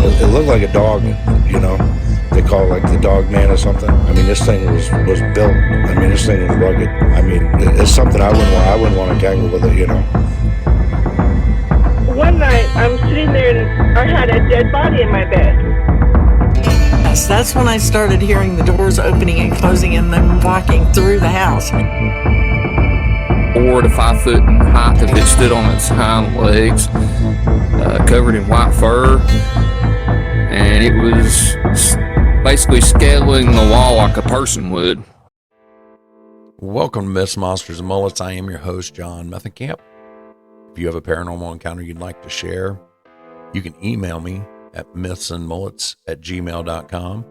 It looked like a dog, you know. They call it like the dog man or something. I mean, this thing was built. I mean, this thing was rugged. I mean, it's something I wouldn't want to tangle with it, you know. One night, I'm sitting there and I had a dead body in my bed. Yes, that's when I started hearing the doors opening and closing and then walking through the house. 4 to 5 foot in height if it stood on its hind legs, covered in white fur, and it was basically scaling the wall like a person would. Welcome to Myths, Monsters, and Mullets. I am your host, John Methenkamp. If you have a paranormal encounter you'd like to share, you can email me at mythsandmullets@gmail.com.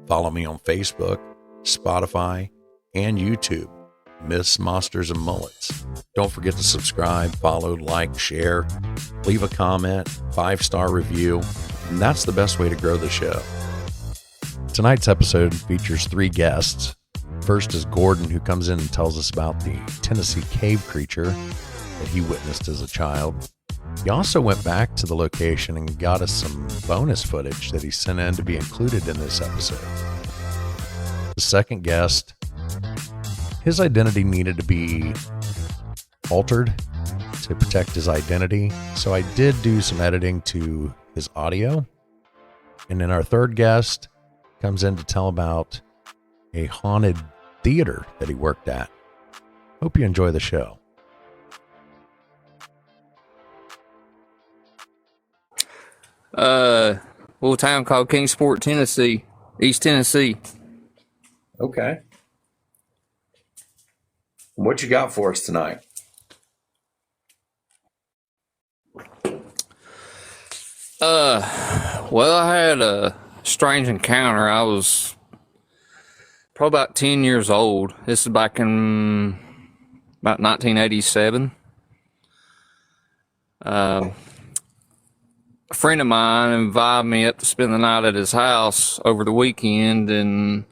Follow me on Facebook, Spotify, and YouTube, Myths, Monsters, and Mullets. Don't forget to subscribe, follow, like, share, leave a comment, 5-star review, and that's the best way to grow the show. Tonight's episode features 3 guests. First is Gordon, who comes in and tells us about the Tennessee cave creature that he witnessed as a child. He also went back to the location and got us some bonus footage that he sent in to be included in this episode. The second guest, his identity needed to be altered to protect his identity, so I did do some editing to his audio. And then our third guest comes in to tell about a haunted theater that he worked at. Hope you enjoy the show. Little town called Kingsport, Tennessee, East Tennessee. Okay. What you got for us tonight? Well, I had a strange encounter. I was probably about 10 years old. This is back in about 1987. A friend of mine invited me up to spend the night at his house over the weekend, and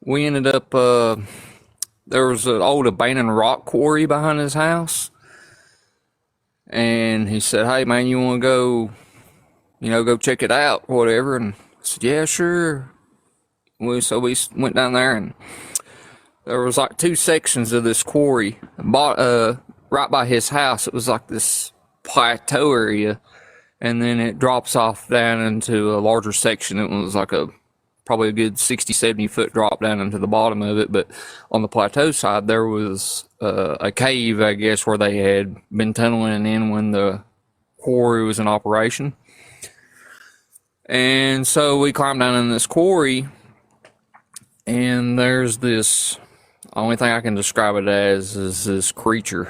we ended up, there was an old abandoned rock quarry behind his house, and he said, "Hey man, you want to go, go check it out, whatever?" And I said, "Yeah, sure." So we went down there, and there was like 2 sections of this quarry, right by his house. It was like this plateau area, and then it drops off down into a larger section. It was like probably a good 60, 70 foot drop down into the bottom of it. But on the plateau side, there was a cave, I guess, where they had been tunneling in when the quarry was in operation. And so we climbed down in this quarry, and there's this, only thing I can describe it as is this creature.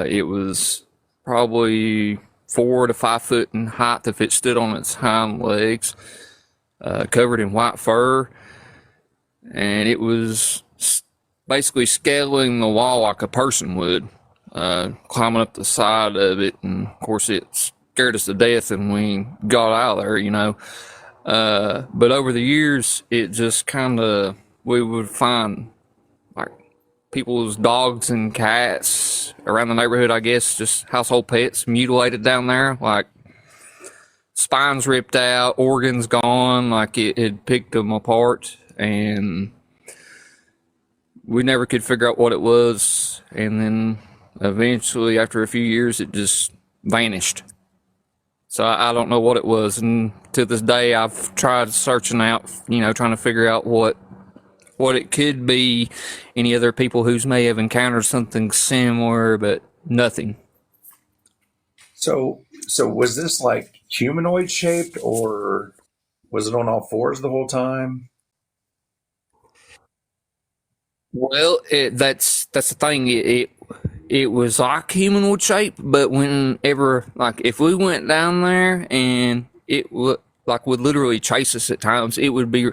It was probably 4 to 5 foot in height if it stood on its hind legs, covered in white fur, and it was basically scaling the wall like a person would, climbing up the side of it, and of course it scared us to death and we got out of there, but over the years it just we would find like people's dogs and cats around the neighborhood, I guess, just household pets mutilated down there, like spines ripped out, organs gone, like it had picked them apart, and we never could figure out what it was. And then eventually, after a few years, it just vanished. So I don't know what it was, and to this day I've tried searching out, trying to figure out what it could be. Any other people who may have encountered something similar, but nothing. So was this like humanoid shaped, or was it on all fours the whole time? Well, that's the thing. It was like humanoid shape, but whenever, like, if we went down there and it would literally chase us at times, it would be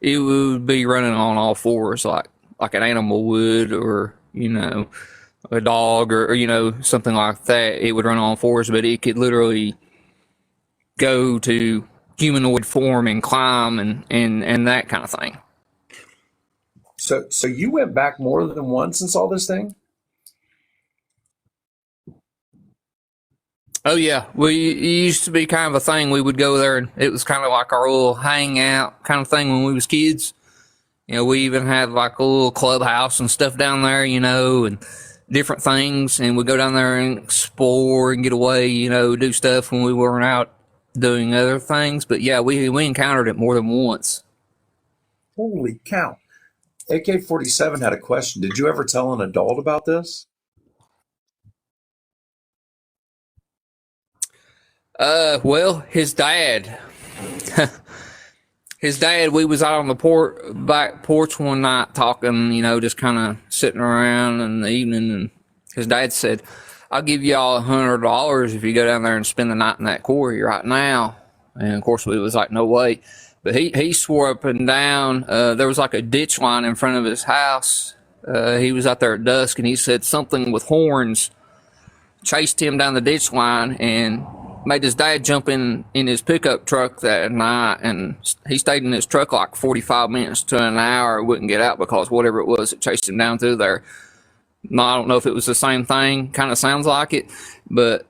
running on all fours, like an animal would, or a dog, or something like that. It would run on all fours, but it could literally go to humanoid form and climb and that kind of thing. So you went back more than once and saw this thing? Oh yeah, we it used to be kind of a thing. We would go there, and it was kind of like our little hangout kind of thing when we was kids. You know, we even had like a little clubhouse and stuff down there, you know, and different things. And we'd go down there and explore and get away, you know, do stuff when we weren't out doing other things. But yeah, we encountered it more than once. Holy cow. AK-47 had a question. Did you ever tell an adult about this? Well, his dad. His dad, we was out on the back porch one night talking, you know, just kind of sitting around in the evening, and his dad said, "I'll give y'all $100 if you go down there and spend the night in that quarry right now." And of course, we was like, "No way!" But he swore up and down. There was like a ditch line in front of his house. He was out there at dusk, and he said something with horns chased him down the ditch line and made his dad jump in his pickup truck that night, and he stayed in his truck like 45 minutes to an hour, wouldn't get out because whatever it was, it chased him down through there. No, I don't know if it was the same thing, kind of sounds like it, but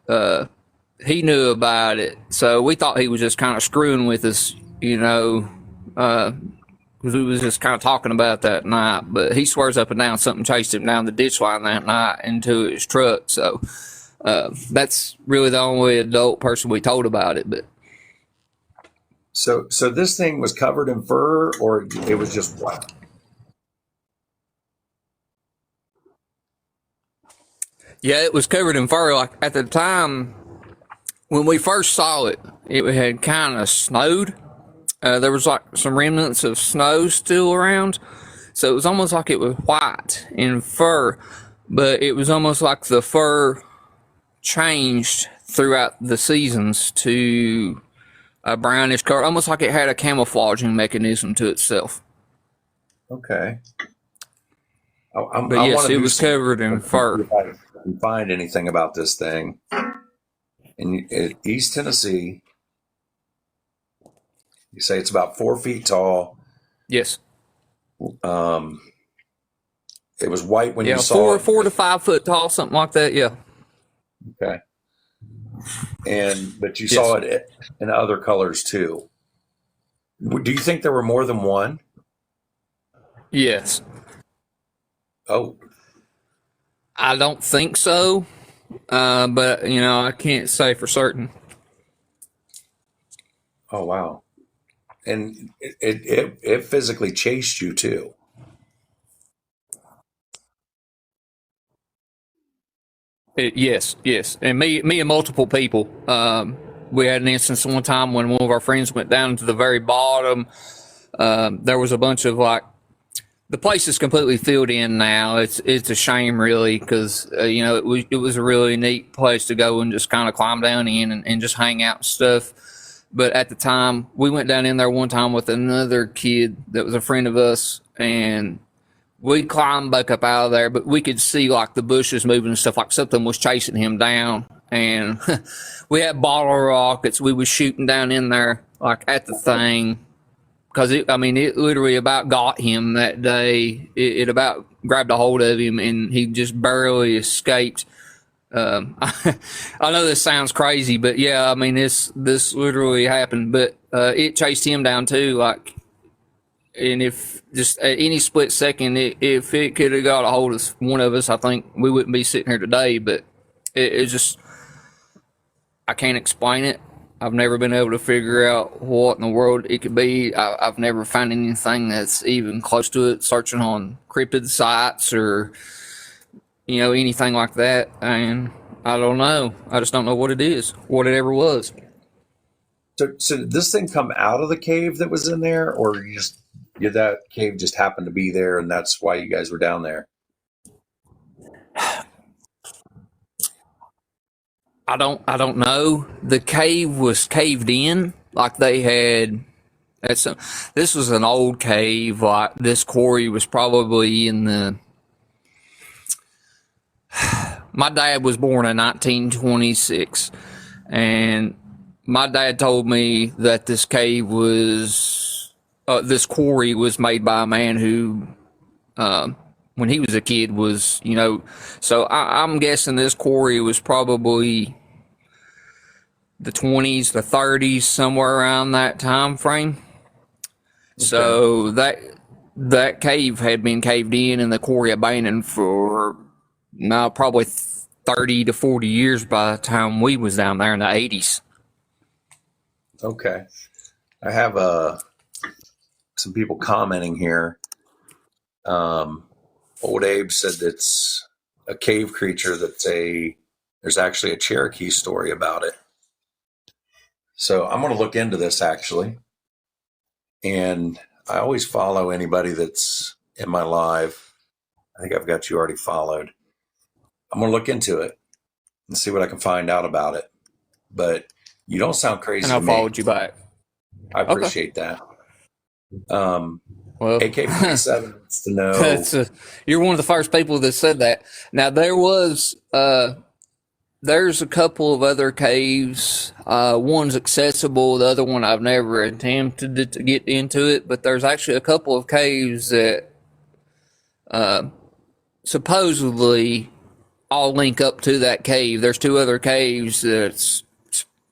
he knew about it, so we thought he was just kind of screwing with us, you know, because we was just kind of talking about that night. But he swears up and down something chased him down the ditch line that night into his truck, so that's really the only adult person we told about it. But So this thing was covered in fur, or it was just black? yeah, it was covered in fur. Like at the time when we first saw it, it had kind of snowed. There was like some remnants of snow still around, so it was almost like it was white in fur, but it was almost like the fur changed throughout the seasons to a brownish color, almost like it had a camouflaging mechanism to itself. Okay. But yes, it was covered in fur. If I can find anything about this thing in East Tennessee, you say it's about 4 feet tall. Yes. It was white when Yeah, you saw it. 4 to 5 foot tall, something like that. Yeah. Okay. But you saw it in other colors too. Do you think there were more than one? Yes. Oh, I don't think so, but you know, I can't say for certain. oh wow. And it physically chased you too. Yes, and me and multiple people. We had an instance one time when one of our friends went down to the very bottom. There was a bunch of like, the place is completely filled in now. It's a shame really, because you know, it was a really neat place to go and just kind of climb down in and just hang out and stuff. But at the time, we went down in there one time with another kid that was a friend of us, and we climbed back up out of there, but we could see like the bushes moving and stuff, like something was chasing him down. And we had bottle rockets. We was shooting down in there like at the thing, because it literally about got him that day. It about grabbed a hold of him, and he just barely escaped. I know this sounds crazy, but yeah, I mean, this literally happened. But it chased him down too, like. And if just at any split second, if it could have got a hold of one of us, I think we wouldn't be sitting here today. But it just, I can't explain it. I've never been able to figure out what in the world it could be. I've never found anything that's even close to it, searching on cryptid sites or, you know, anything like that. And I don't know. I just don't know what it is, what it ever was. So did this thing come out of the cave that was in there, or that cave just happened to be there, and that's why you guys were down there? I don't know. The cave was caved in, like they had. This was an old cave. Like this quarry was probably in the. My dad was born in 1926, and my dad told me that this cave was, this quarry was made by a man who, when he was a kid, was, you know, so I'm guessing this quarry was probably the 20s, the 30s, somewhere around that time frame. So that cave had been caved in and the quarry abandoned for now probably 30 to 40 years by the time we was down there in the 80s. Okay. I have some people commenting here. Old Abe said it's a cave creature there's actually a Cherokee story about it. So I'm going to look into this actually. And I always follow anybody that's in my live. I think I've got you already followed. I'm going to look into it and see what I can find out about it. But you don't sound crazy And I to me. followed you back. I appreciate that. Well, AK-47 wants to know. You're one of the first people that said that. Now there's a couple of other caves. One's accessible. The other one I've never attempted to get into it. But there's actually a couple of caves that supposedly all link up to that cave. There's two other caves that's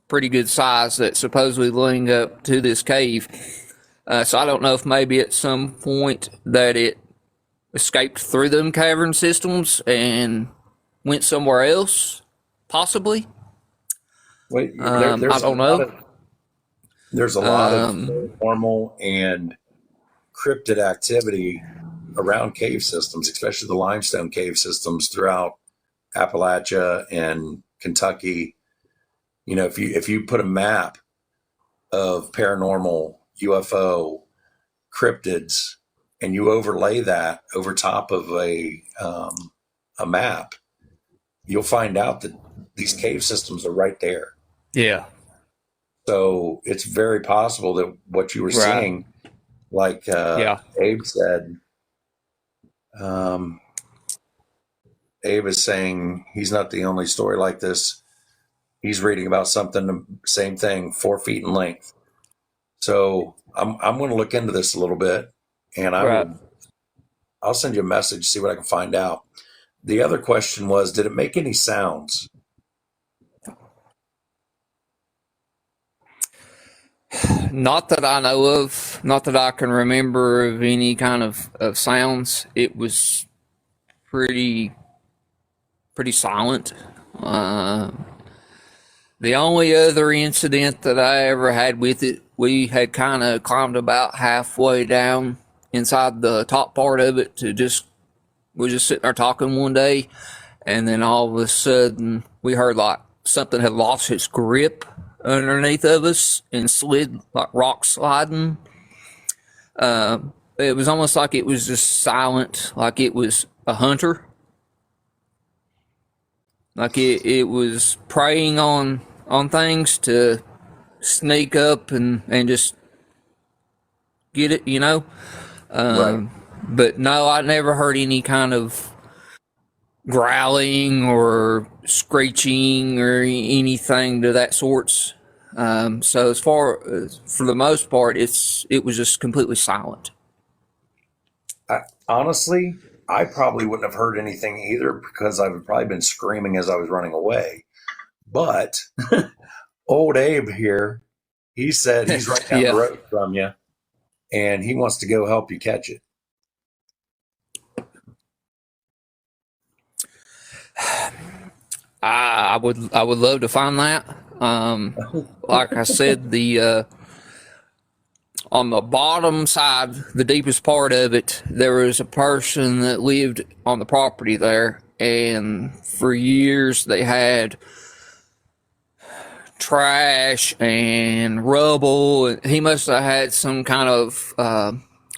pretty good size that supposedly link up to this cave. So I don't know if maybe at some point that it escaped through them cavern systems and went somewhere else, possibly. Wait, I don't know. There's a lot of normal and cryptid activity around cave systems, especially the limestone cave systems throughout Appalachia and Kentucky. You know, if you put a map of paranormal UFO cryptids and you overlay that over top of a map, you'll find out that these cave systems are right there. Yeah. So it's very possible that what you were seeing, like Abe said, Abe is saying he's not the only story like this. He's reading about something, same thing, 4 feet in length. So I'm going to look into this a little bit, and I'll send you a message, see what I can find out. The other question was, did it make any sounds? Not that I know of, not that I can remember of any kind of sounds. It was pretty silent. The only other incident that I ever had with it, we had kind of climbed about halfway down inside the top part of it we were just sitting there talking one day, and then all of a sudden we heard like something had lost its grip underneath of us and slid like rock sliding. It was almost like it was just silent, like it was a hunter. Like it was preying on things to sneak up and just get it, you know? But no, I never heard any kind of growling or screeching or anything to that sorts. So as far as, for the most part, it was just completely silent. Honestly, I probably wouldn't have heard anything either because I would probably been screaming as I was running away. But old Abe here, he said he's right down the road from you, and he wants to go help you catch it. I would love to find that. Like I said, the on the bottom side, the deepest part of it, there was a person that lived on the property there, and for years they had trash and rubble. He must have had some kind of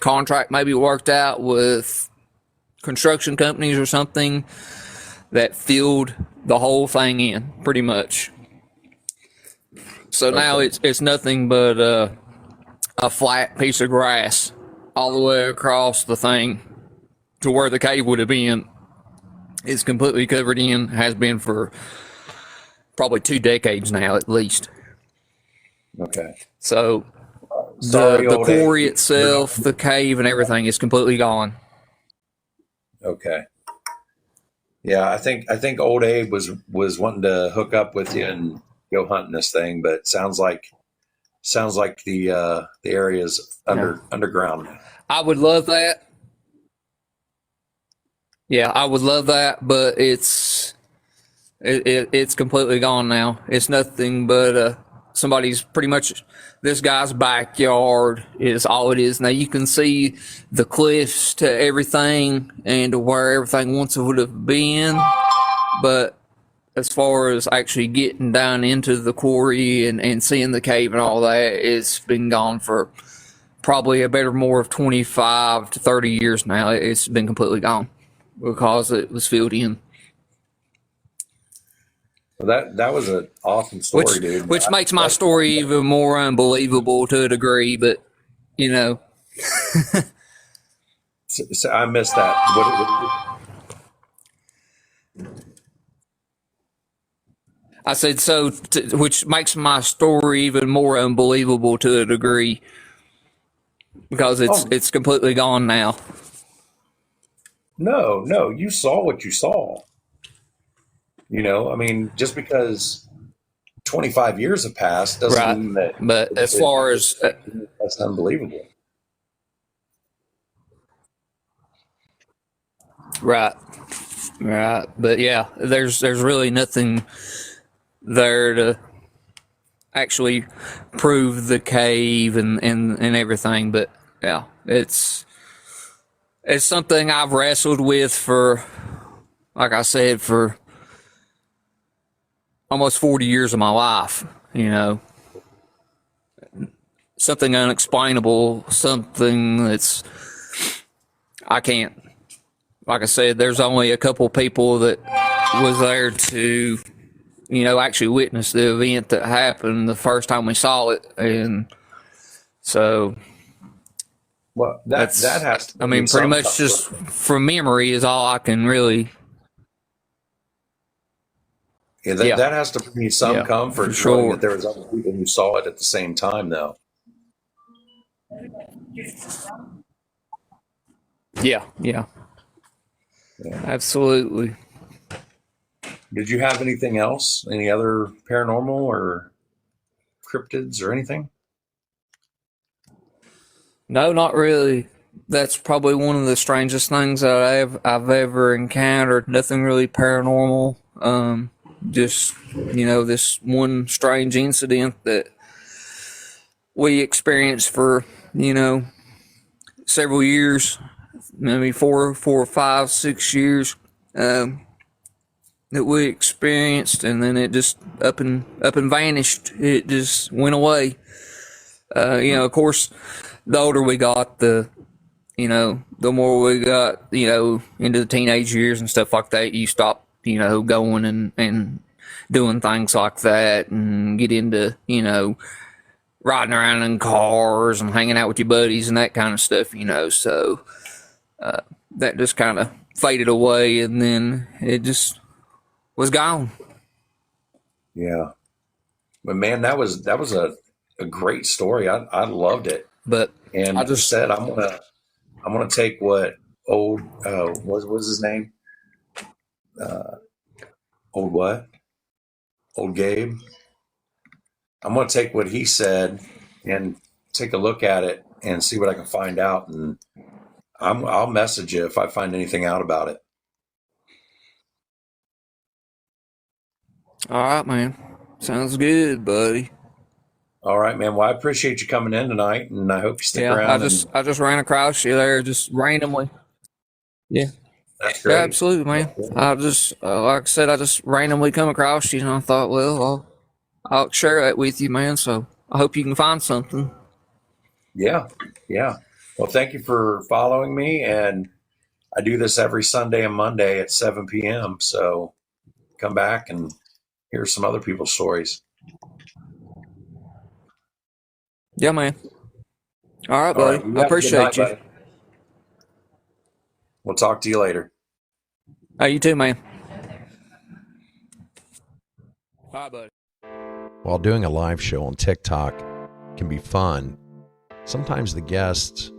contract maybe worked out with construction companies or something that filled the whole thing in pretty much. So now it's nothing but a flat piece of grass all the way across the thing to where the cave would have been. It's completely covered in, has been for probably 2 decades now at least. Okay. So the quarry itself, the cave and everything is completely gone. Okay. Yeah, I think old Abe was wanting to hook up with you go hunting this thing, but sounds like the area's underground. I would love that. Yeah, I would love that, but it's completely gone now. It's nothing but somebody's pretty much this guy's backyard is all it is. Now you can see the cliffs to everything and to where everything once would have been, but as far as actually getting down into the quarry and seeing the cave and all that, it's been gone for probably a better more of 25 to 30 years now. It's been completely gone because it was filled in. Well, that was an awesome story, dude. Which makes my story even more unbelievable to a degree, but you know. So I missed that. I said which makes my story even more unbelievable to a degree because it's completely gone now. No, you saw what you saw. You know, I mean, just because 25 years have passed doesn't mean that. But as far as that's unbelievable. Right. But yeah, there's really nothing there to actually prove the cave and everything. But yeah, it's something I've wrestled with for, like I said, for almost 40 years of my life, you know. Something unexplainable, something that's, I can't, like I said, there's only a couple people that was there to, you know, actually witness the event that happened the first time we saw it. And so, well, that has to, I mean, pretty much just from memory is all I can really. Yeah, that has to bring you some comfort. For sure. That there was other people who saw it at the same time, though. Yeah. Absolutely. Did you have anything else? Any other paranormal or cryptids or anything? No, not really. That's probably one of the strangest things that I've ever encountered. Nothing really paranormal. Just, you know, this one strange incident that we experienced for, you know, several years, maybe 4, 5, 6 years, that we experienced, and then it just up and vanished. It just went away. You know, of course, the older we got, the more we got, you know, into the teenage years and stuff like that, you stop, you know, going and doing things like that and get into, you know, riding around in cars and hanging out with your buddies and that kind of stuff, you know. So that just kind of faded away, and then it just was gone. Yeah. But man, that was a great story. I loved it. But and I just said I'm gonna take what old what was his name? Old Gabe. I'm gonna take what he said and take a look at it and see what I can find out, and I'll message you if I find anything out about it. All right, man. Sounds good, buddy. All right, man. Well, I appreciate you coming in tonight, and I hope you stick around. I just ran across you there just randomly. Yeah. That's great. Yeah, absolutely, man. I just, like I said, I just randomly come across you, and I thought, well, I'll share that with you, man. So I hope you can find something. Yeah. Well, thank you for following me, and I do this every Sunday and Monday at 7 p.m. So come back and hear some other people's stories. Yeah, man. All right, buddy. I appreciate you. Buddy. We'll talk to you later. You too, man. Bye, buddy. While doing a live show on TikTok can be fun, sometimes the guests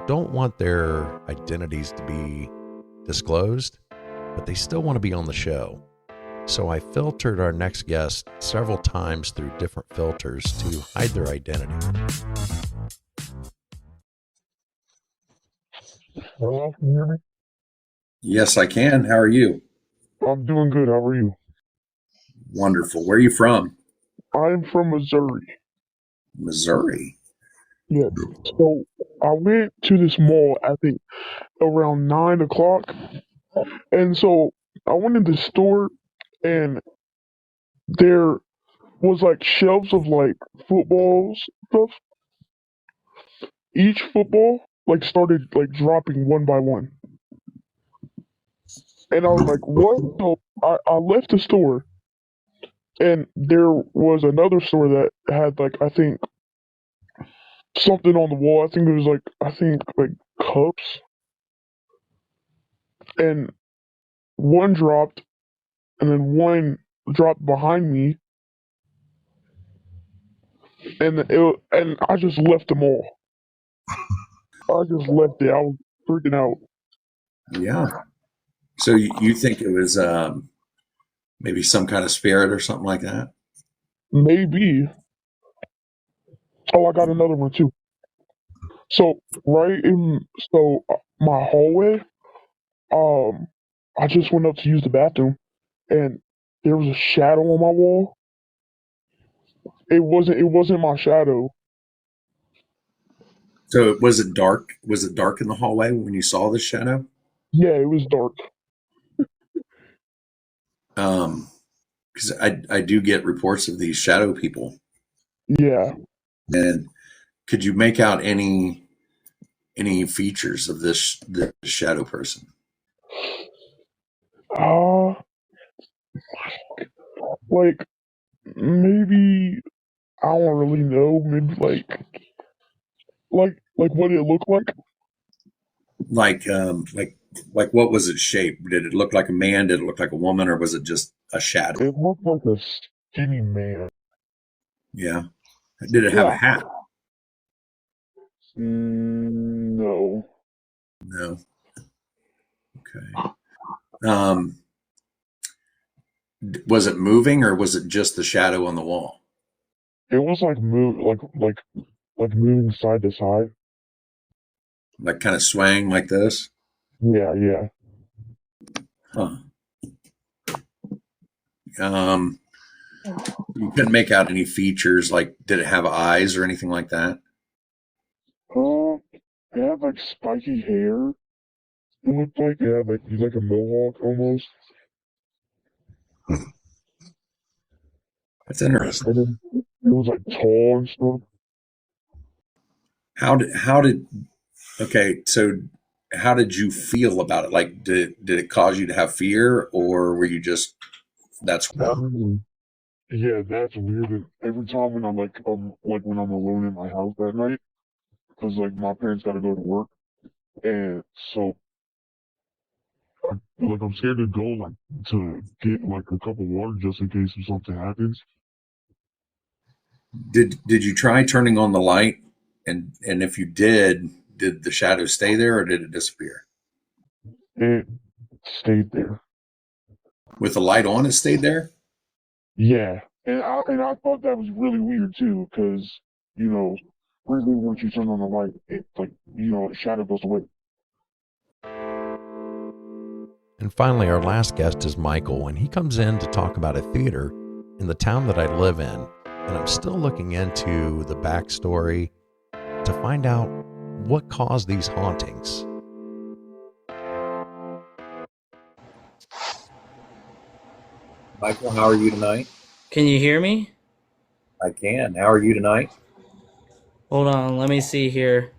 don't want their identities to be disclosed, but they still want to be on the show. So I filtered our next guest several times through different filters to hide their identity. Hello, can you hear me? Yes, I can. How are you? I'm doing good. How are you? Wonderful. Where are you from? I'm from Missouri. Missouri. Yeah. So I went to this mall, I think, around 9 o'clock. And so I went in the store and there was like shelves of like footballs stuff. Each football like started like dropping one by one. And I was like, what? So I left the store and there was another store that had like I think something on the wall. I think it was like cups, and one dropped, and then one dropped behind me, and I just left them all. I just left it. I was freaking out. Yeah. So you think it was maybe some kind of spirit or something like that? Maybe. Oh, I got another one too. So my hallway. Um, I just went up to use the bathroom, and there was a shadow on my wall. It wasn't my shadow. So was it dark? Was it dark in the hallway when you saw the shadow? Yeah, it was dark. Because I do get reports of these shadow people. Yeah. And could you make out any features of this shadow person? Uh, like maybe I don't really know. Maybe like what it looked like. Like what was its shape? Did it look like a man? Did it look like a woman, or was it just a shadow? It looked like a skinny man. Yeah. Did it have a Yeah. hat? No. No. Okay. Um, was it moving, or was it just the shadow on the wall? It was like moving side to side. Like kind of swaying like this? Yeah, yeah. Huh. You couldn't make out any features, like did it have eyes or anything like that? It had like spiky hair. It looked like it had like a mohawk almost. That's interesting. And then it was like tall and stuff. Okay, so how did you feel about it? Like, did it cause you to have fear, or were you just, that's Yeah, that's weird. And every time when I'm when I'm alone in my house that night, because like my parents gotta go to work, and so I'm scared to go to get like a cup of water just in case if something happens. did you try turning on the light? And if you did the shadow stay there or did it disappear? It stayed there. With the light on, it stayed there? Yeah, and I thought that was really weird too, because really once you turn on the light, it the shadow goes away. And finally, our last guest is Michael, and he comes in to talk about a theater in the town that I live in. And I'm still looking into the backstory to find out what caused these hauntings. Michael, how are you tonight? Can you hear me? I can. How are you tonight? Hold on, let me see here.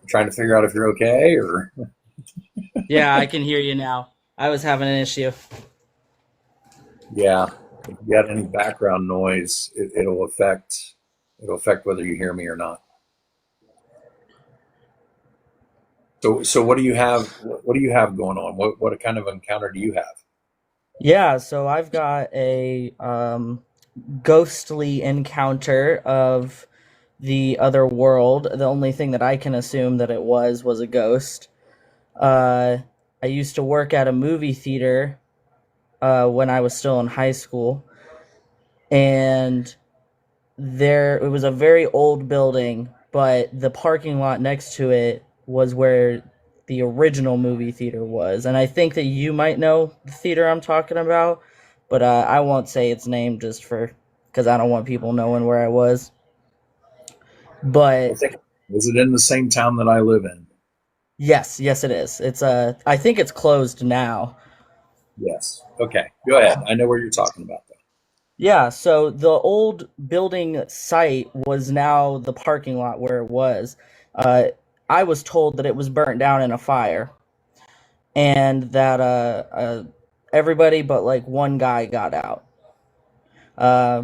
Trying to figure out if you're okay or. Yeah, I can hear you now. I was having an issue. Yeah. If you got any background noise, it'll affect whether you hear me or not. So what do you have? What do you have going on? What kind of encounter do you have? Yeah, so I've got a ghostly encounter of the other world. The only thing that I can assume that it was a ghost. I used to work at a movie theater when I was still in high school, and it was a very old building, but the parking lot next to it was where the original movie theater was. And I think that you might know the theater I'm talking about, but I won't say its name just for because I don't want people knowing where I was. But Was it in the same town that I live in? yes, it is. It's I think it's closed now. Yes. Okay. Go ahead. I know where you're talking about, though. Yeah, so the old building site was now the parking lot where it was. Uh, I was told that it was burnt down in a fire, and that everybody but like one guy got out. Uh,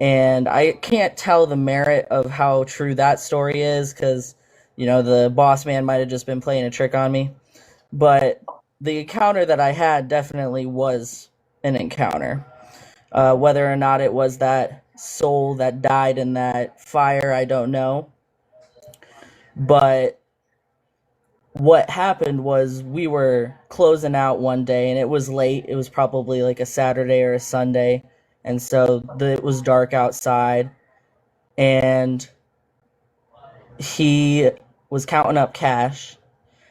and I can't tell the merit of how true that story is because, the boss man might have just been playing a trick on me. But the encounter that I had definitely was an encounter. Whether or not it was that soul that died in that fire, I don't know. But what happened was we were closing out one day and it was late. It was probably like a Saturday or a Sunday. And so it was dark outside. And he was counting up cash.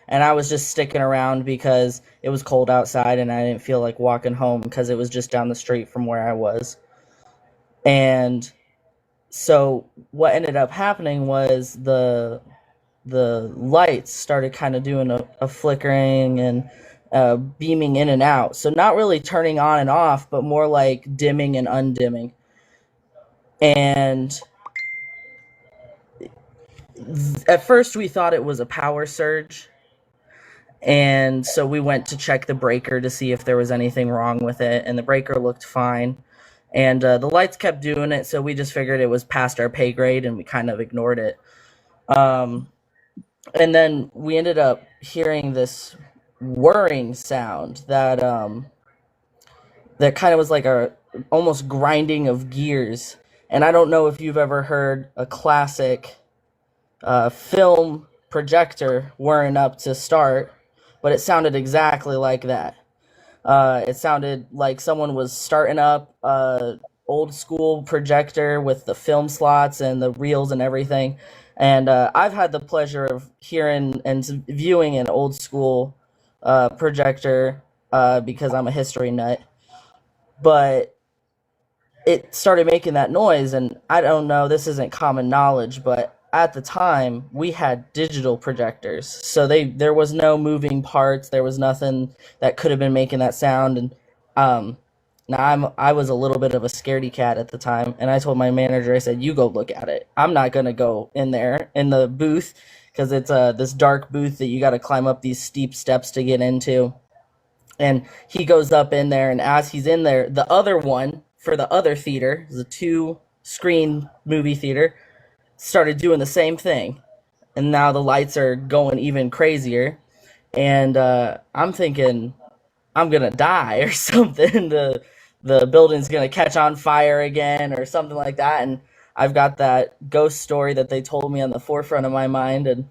And I was just sticking around because it was cold outside and I didn't feel like walking home because it was just down the street from where I was. And so what ended up happening was the lights started kind of doing a flickering and beaming in and out. So not really turning on and off, but more like dimming and undimming. And at first we thought it was a power surge. And so we went to check the breaker to see if there was anything wrong with it. And the breaker looked fine. And the lights kept doing it, so we just figured it was past our pay grade, and we kind of ignored it. And then we ended up hearing this whirring sound that that kind of was like a almost grinding of gears. And I don't know if you've ever heard a classic film projector whirring up to start, but it sounded exactly like that. It sounded like someone was starting up a old school projector with the film slots and the reels and everything. And I've had the pleasure of hearing and viewing an old school projector because I'm a history nut. But it started making that noise, and I don't know, this isn't common knowledge, but at the time we had digital projectors, so there was no moving parts, there was nothing that could have been making that sound. And now I was a little bit of a scaredy cat at the time, and I told my manager, I said, you go look at it, I'm not gonna go in there in the booth because it's this dark booth that you got to climb up these steep steps to get into. And he goes up in there, and as he's in there, the other one for the other theater, the 2-screen movie theater, started doing the same thing. And now the lights are going even crazier. And I'm thinking I'm going to die or something. The building's going to catch on fire again or something like that. And I've got that ghost story that they told me on the forefront of my mind.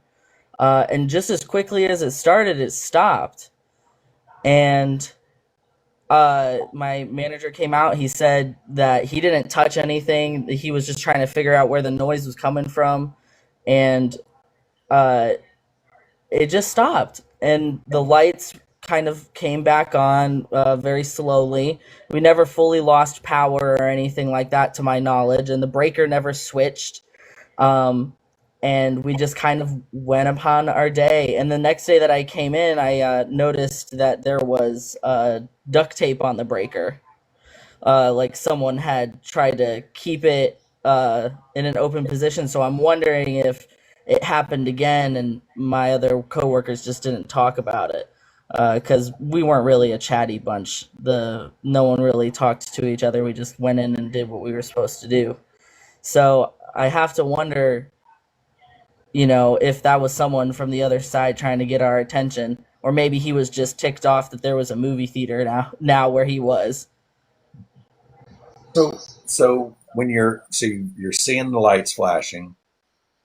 And just as quickly as it started, it stopped. And my manager came out. He said that he didn't touch anything. He was just trying to figure out where the noise was coming from. And it just stopped. And the lights kind of came back on very slowly. We never fully lost power or anything like that, to my knowledge. And the breaker never switched. And we just kind of went upon our day. And the next day that I came in, I noticed that there was duct tape on the breaker. Like someone had tried to keep it in an open position. So I'm wondering if it happened again and my other coworkers just didn't talk about it. Because we weren't really a chatty bunch. No one really talked to each other. We just went in and did what we were supposed to do. So I have to wonder, if that was someone from the other side trying to get our attention, or maybe he was just ticked off that there was a movie theater now where he was. So when you're seeing the lights flashing,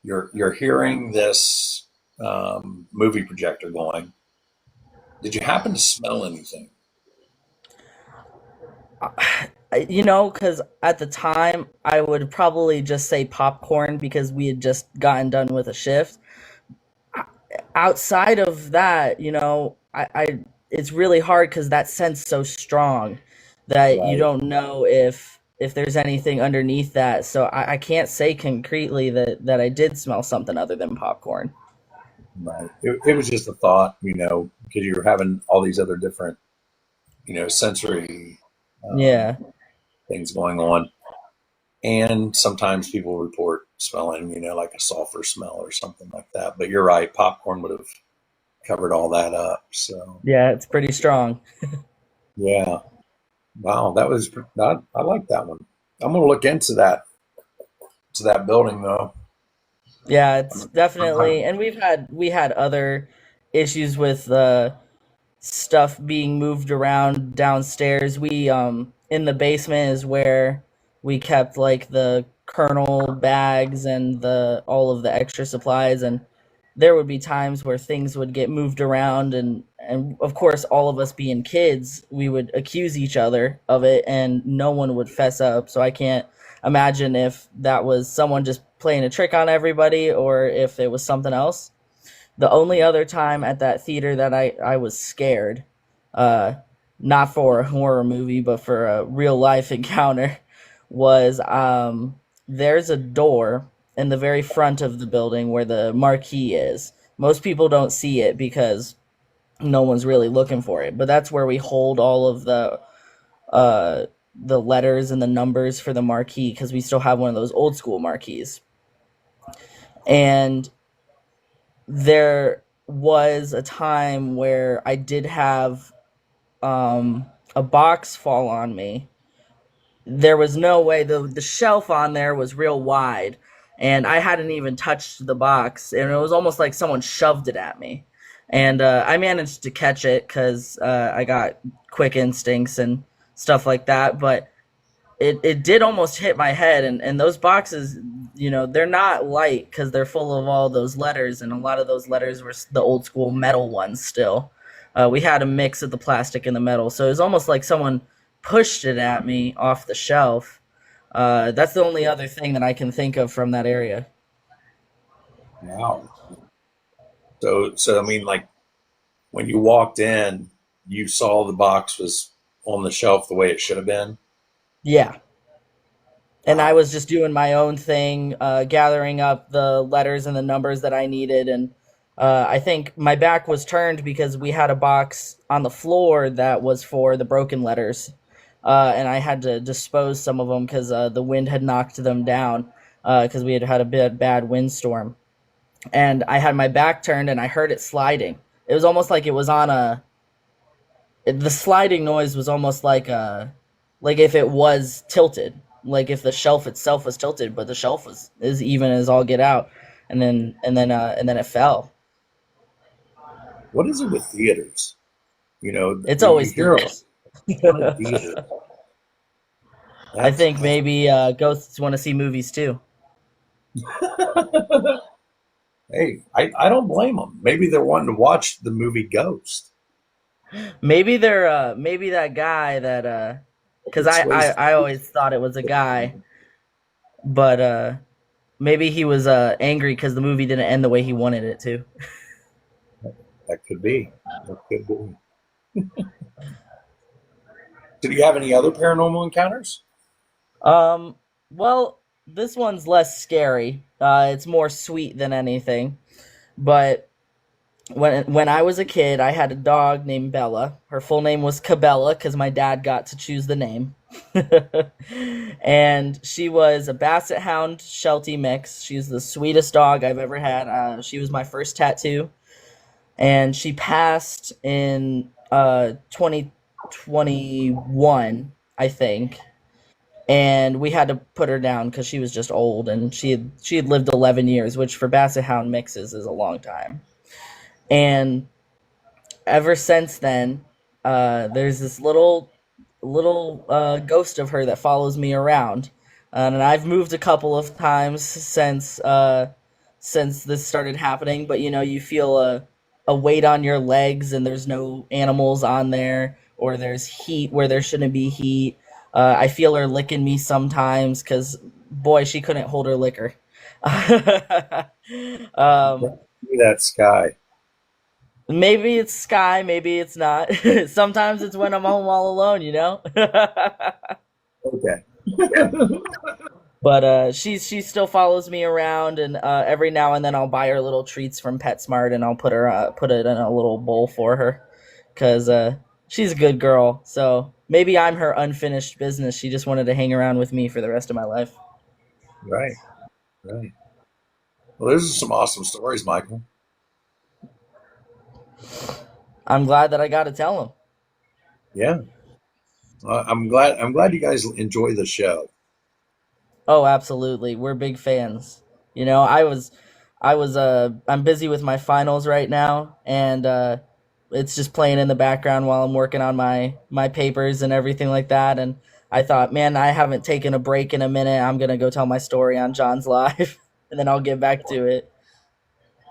you're hearing this movie projector going. Did you happen to smell anything? Because at the time I would probably just say popcorn because we had just gotten done with a shift. Outside of that, I it's really hard because that scent's so strong that you Right. don't know if there's anything underneath that. So I can't say concretely that I did smell something other than popcorn. Right. It was just a thought, because you're having all these other different, sensory um, Yeah. things going on. And sometimes people report smelling, like a sulfur smell or something like that. But you're right, popcorn would have covered all that up. So, Yeah, it's pretty strong. yeah. Wow, I like that one. I'm going to look into that building though. Yeah, it's I'm- definitely, and we had other issues with stuff being moved around downstairs. We in the basement is where we kept like the kernel bags and the all of the extra supplies, and there would be times where things would get moved around, and of course all of us being kids, we would accuse each other of it and no one would fess up. So I can't imagine if that was someone just playing a trick on everybody or if it was something else. The only other time at that theater that I was scared, uh, not for a horror movie, but for a real life encounter, was there's a door in the very front of the building where the marquee is. Most people don't see it because no one's really looking for it, but that's where we hold all of uh, the letters and the numbers for the marquee because we still have one of those old school marquees. And there was a time where I did have a box fall on me. There was no way, the shelf on there was real wide and I hadn't even touched the box and it was almost like someone shoved it at me. And I managed to catch it because I got quick instincts and stuff like that. But it did almost hit my head, and those boxes, they're not light because they're full of all those letters, and a lot of those letters were the old school metal ones still. We had a mix of the plastic and the metal, so it was almost like someone pushed it at me off the shelf. That's the only other thing that I can think of from that area. Wow. So I mean, like when you walked in, you saw the box was on the shelf the way it should have been. Yeah. And I Wow. was just doing my own thing, gathering up the letters and the numbers that I needed. And I think my back was turned because we had a box on the floor that was for the broken letters. And I had to dispose some of them because the wind had knocked them down because we had had a bad windstorm. And I had my back turned and I heard it sliding. It was almost like it was on the sliding noise was almost like if it was tilted, like if the shelf itself was tilted, but the shelf was is even as all get out, and then it fell. What is it with theaters? It's You always hear a theaters. ton of theaters. I That's think maybe ghosts want to see movies too. Hey, I don't blame them. Maybe they're wanting to watch the movie Ghost. Maybe they're maybe that guy that because It's I always thought it was a guy, but maybe he was angry because the movie didn't end the way he wanted it to. That could be. That could be. Did you have any other paranormal encounters? Um, well, this one's less scary. It's more sweet than anything. But when I was a kid, I had a dog named Bella. Her full name was Cabela because my dad got to choose the name. And she was a Basset Hound Sheltie mix. She's the sweetest dog I've ever had. She was my first tattoo, and she passed in 2021, I think. And we had to put her down because she was just old, and she had lived 11 years, which for Basset Hound mixes is a long time. And ever since then, there's this little ghost of her that follows me around, and I've moved a couple of times since this started happening. But you feel a a weight on your legs and there's no animals on there, or there's heat where there shouldn't be heat. I feel her licking me sometimes because, boy, she couldn't hold her liquor. um, That Sky. Maybe it's Sky, maybe it's not. Sometimes it's when I'm home all alone, you know? Okay. But she still follows me around, and every now and then I'll buy her little treats from PetSmart, and I'll put it in a little bowl for her, cause she's a good girl. So maybe I'm her unfinished business. She just wanted to hang around with me for the rest of my life. Right. Right. Well, those are some awesome stories, Michael. I'm glad that I got to tell them. Yeah. I'm glad you guys enjoy the show. Oh, absolutely. We're big fans. You know, I'm busy with my finals right now, and it's just playing in the background while I'm working on my papers and everything like that. And I thought, man, I haven't taken a break in a minute. I'm gonna go tell my story on John's Live, and then I'll get back to it.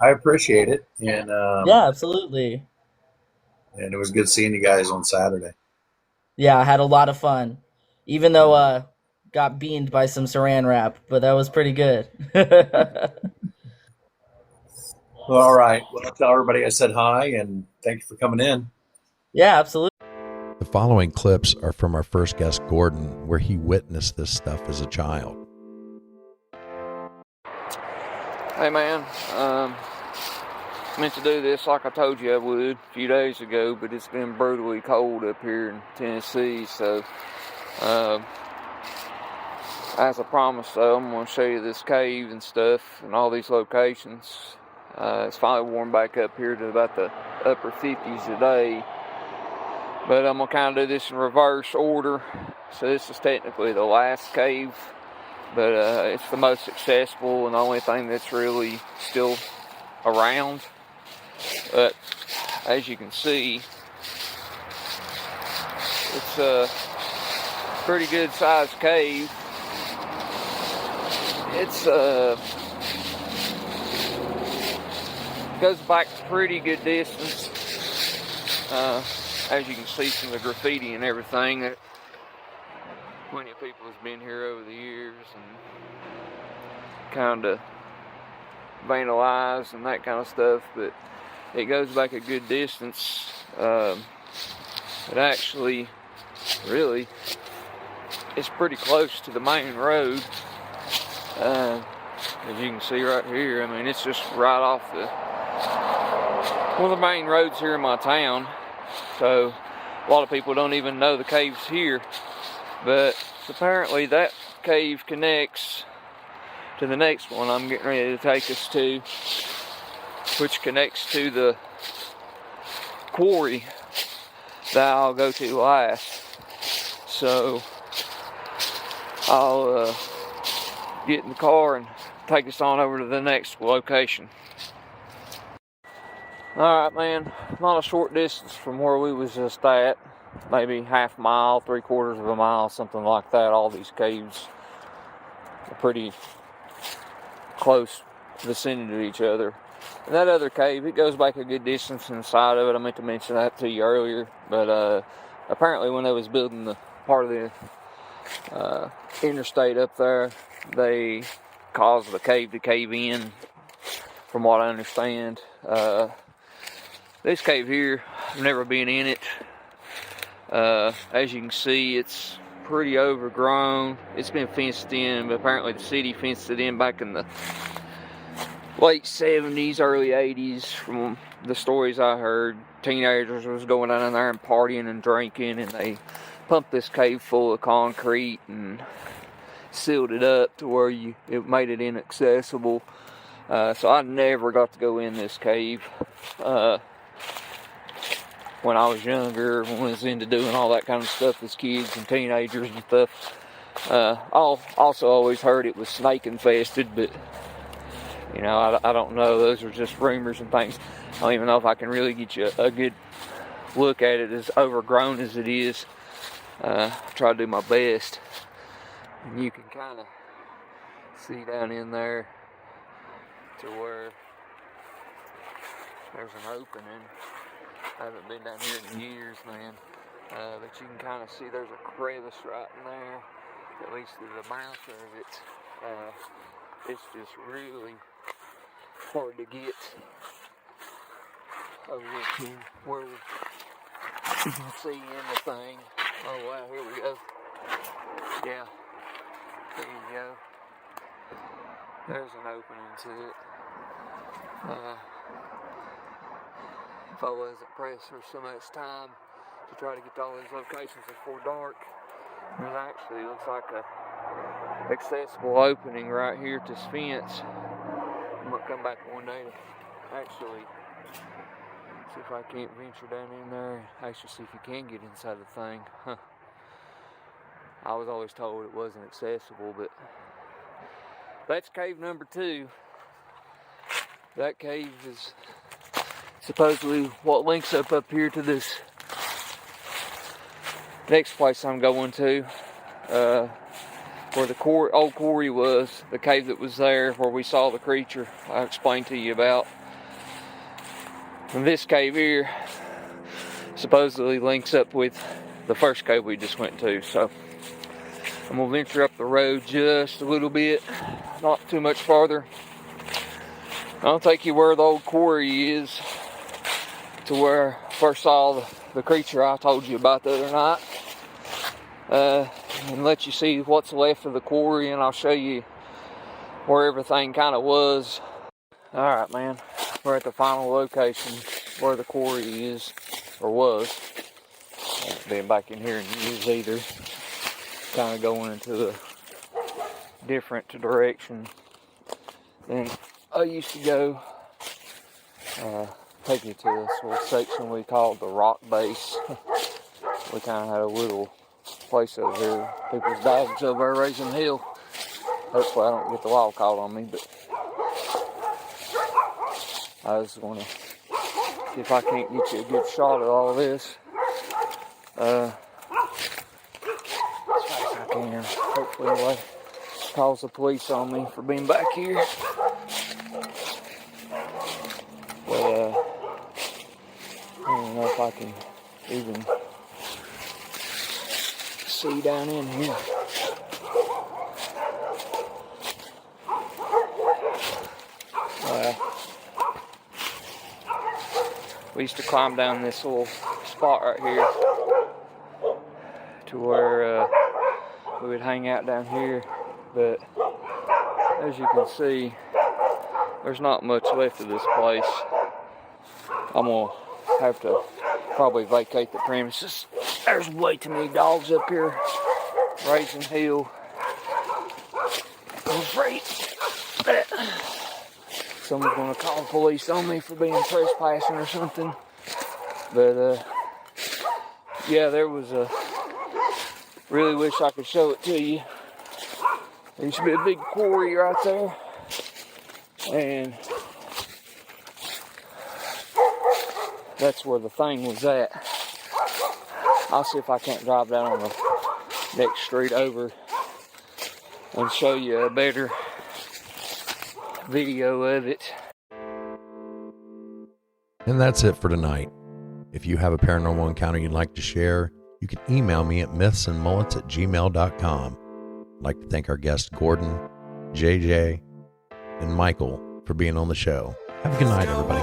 I appreciate it, and Yeah, absolutely. and it was good seeing you guys on Saturday. Yeah, I had a lot of fun, even though got beamed by some Saran wrap, but that was pretty good. Well, all right. Well, I'll tell everybody I said hi, and thank you for coming in. Yeah, absolutely. The following clips are from our first guest, Gordon, where he witnessed this stuff as a child. Hey man, meant to do this like I told you I would a few days ago, but it's been brutally cold up here in Tennessee, so as I promised, though, I'm going to show you this cave and stuff and all these locations. It's finally warmed back up here to about the upper 50s today, but I'm going to kind of do this in reverse order. So this is technically the last cave, but it's the most accessible and the only thing that's really still around. But as you can see, it's a pretty good sized cave. It's goes back pretty good distance. As you can see from the graffiti and everything, that plenty of people has been here over the years and kind of vandalized and that kind of stuff, but it goes back a good distance. It actually really is pretty close to the main road. As you can see right here, I mean, it's just right off one of the main roads here in my town. So a lot of people don't even know the cave's here, but apparently that cave connects to the next one I'm getting ready to take us to, which connects to the quarry that I'll go to last. So I'll get in the car and take us on over to the next location. Alright man, not a short distance from where we was just at, maybe half a mile, 3/4 of a mile, something like that. All these caves are pretty close vicinity to each other. And that other cave, it goes back a good distance inside of it. I meant to mention that to you earlier, but apparently when they was building the part of the interstate up there, they caused the cave to cave in, from what I understand. This cave here, I've never been in it. As you can see, it's pretty overgrown. It's been fenced in, but apparently the city fenced it in back in the late 70s, early 80s. From the stories I heard, teenagers was going down in there and partying and drinking, and they pumped this cave full of concrete and sealed it up to where it made it inaccessible. So I never got to go in this cave when I was younger, when I was into doing all that kind of stuff as kids and teenagers and stuff. I also always heard it was snake infested, but you know, I don't know. Those are just rumors and things. I don't even know if I can really get you a good look at it, as overgrown as it is. I try to do my best. And you can kind of see down in there to where There's an opening. I haven't been down here in years, man. But you can kind of see there's a crevice right in there, at least through the mouth of it. It's just really hard to get over to where you can see in the thing. Oh wow, here we go. Yeah, there you go. There's an opening to it. If I wasn't pressed for so much time to try to get to all these locations before dark, there's actually looks like a accessible opening right here to this fence. I'm gonna come back one day to actually see if I can't venture down in there and actually see if you can get inside the thing. I was always told it wasn't accessible, but that's cave number 2. That cave is supposedly what links up here to this next place I'm going to, where the old quarry was, the cave that was there where we saw the creature I explained to you about. And this cave here supposedly links up with the first cave we just went to. So I'm gonna venture up the road just a little bit, not too much farther. I'll take you where the old quarry is, to where I first saw the creature I told you about the other night, and let you see what's left of the quarry, and I'll show you where everything kind of was. Alright, man, we're at the final location where the quarry is, or was. I haven't been back in here in years either. Kind of going into a different direction than I used to go. Take you to this little section we called the rock base. We kind of had a little place over here. People's dogs over there raising hell. Hopefully I don't get the wild caught on me, but I just want to see if I can't get you a good shot of all this. As fast as I can. Hopefully nobody calls the police on me for being back here. But I don't know if I can even see down in here. We used to climb down this little spot right here to where we would hang out down here, but as you can see, there's not much left of this place. I'm gonna have to probably vacate the premises. There's way too many dogs up here raising hell. I'm afraid that someone's gonna call the police on me for being trespassing or something. But yeah, there was a, really wish I could show it to you. There used to be a big quarry right there, and that's where the thing was at. I'll see if I can't drive down on the next street over and show you a better video of it. And that's it for tonight. If you have a paranormal encounter you'd like to share, you can email me at mythsandmullets@gmail.com. I'd like to thank our guests Gordon, JJ, and Michael for being on the show. Have a good night, everybody.